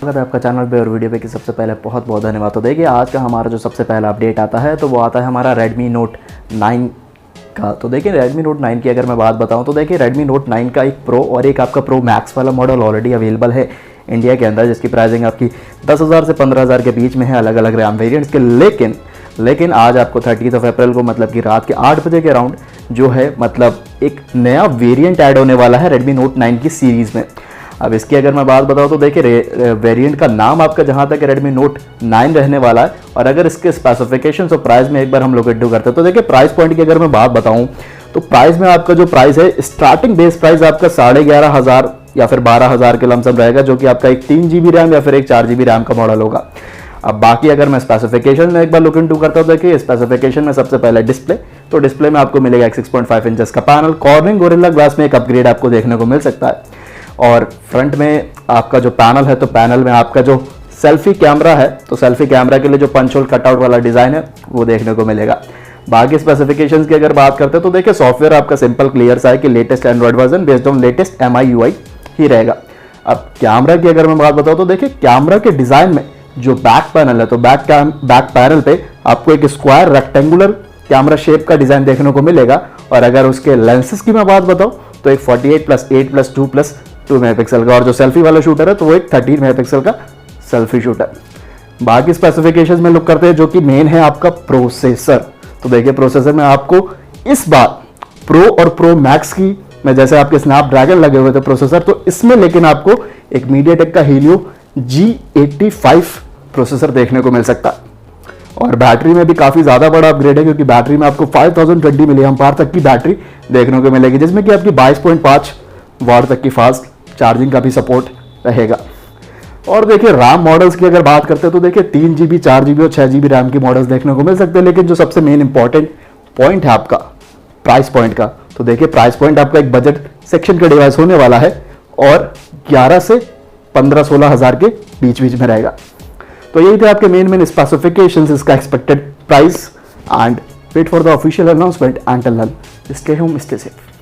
स्वागत है आपका चैनल पे और वीडियो पे कि सबसे पहले बहुत बहुत धन्यवाद। तो देखिए आज का हमारा जो सबसे पहला अपडेट आता है तो वो आता है हमारा Redmi Note 9 का। तो देखिए Redmi Note 9 की अगर मैं बात बताऊं तो देखिए Redmi Note 9 का एक प्रो और एक आपका प्रो मैक्स वाला मॉडल ऑलरेडी अवेलेबल है इंडिया के अंदर, जिसकी प्राइसिंग आपकी 10,000 से 15,000 के बीच में है अलग अलग रैम वेरिएंट्स के। लेकिन आज आपको 30 अप्रैल को मतलब कि रात के 8 बजे के अराउंड जो है मतलब एक नया वेरिएंट ऐड होने वाला है Redmi Note 9 की सीरीज़ में। अब इसकी अगर मैं बात बताऊं तो देखिए वेरिएंट का नाम आपका जहां तक Redmi Note 9 रहने वाला है। और अगर इसके स्पेसिफिकेशंस और प्राइस में एक बार हम लोग इंटू करते हैं तो देखिए प्राइस पॉइंट की अगर मैं बात बताऊं तो प्राइस में आपका जो प्राइस है स्टार्टिंग बेस प्राइस आपका 11,500 या फिर 12,000 के लमसम रहेगा, जो कि आपका एक 3 GB रैम या फिर एक 4 GB रैम का मॉडल होगा। अब बाकी अगर मैं स्पेसिफिकेशन में एक बार लुक इनटू करता हूं देखिए स्पेसिफिकेशन में सबसे पहले डिस्प्ले, तो डिस्प्ले में आपको मिलेगा एक 6.5 इंचेस का पैनल, कॉर्निंग गोरिल्ला ग्लास में एक अपग्रेड आपको देखने को मिल सकता है। और फ्रंट में आपका जो पैनल है तो पैनल में आपका जो सेल्फी कैमरा है तो सेल्फी कैमरा के लिए जो पंच होल कटआउट वाला डिज़ाइन है वो देखने को मिलेगा। बाकी स्पेसिफिकेशंस की अगर बात करते हैं तो देखिए सॉफ्टवेयर आपका सिंपल क्लियर सा है कि latest Android version based on latest MIUI ही रहेगा। अब कैमरा की अगर मैं बात बताऊं तो देखिए कैमरा के डिज़ाइन में जो बैक पैनल है तो बैक पैनल पे आपको एक स्क्वायर रेक्टेंगुलर कैमरा शेप का डिज़ाइन देखने को मिलेगा। और अगर उसके लेंसेज की मैं बात बताऊं तो एक 48+8+2+2 मेगापिक्सल का, और जो सेल्फी वाला शूटर है तो वो एक 13 मेगापिक्सल का सेल्फी शूटर। बाकी स्पेसिफिकेशंस में लुक करते हैं जो कि मेन है आपका प्रोसेसर। तो देखिए प्रोसेसर में आपको इस बार प्रो और प्रो मैक्स की में जैसे आपके स्नैपड्रैगन लगे हुए थे प्रोसेसर, तो इसमें लेकिन आपको एक मीडियाटेक का हीलियो G85 प्रोसेसर देखने को मिल सकता है। और बैटरी में भी काफ़ी ज़्यादा बड़ा अपग्रेड है, क्योंकि बैटरी में आपको 5020 mAh तक की बैटरी देखने को मिलेगी, जिसमें कि आपकी 22.5 वाट तक की फास्ट चार्जिंग का भी सपोर्ट रहेगा। और देखिए रैम मॉडल्स की अगर बात करते हैं तो देखिए 3 GB 4 GB और 6 GB रैम की मॉडल्स देखने को मिल सकते हैं। लेकिन जो सबसे मेन इंपॉर्टेंट पॉइंट है आपका प्राइस पॉइंट का, तो देखिए प्राइस पॉइंट आपका एक बजट सेक्शन का डिवाइस होने वाला है और 11 से 15-16 हज़ार के बीच में रहेगा। तो यही थे आपके मेन स्पेसिफिकेशंस, इसका expected price, and wait for the official announcement. And till then stay home, stay safe.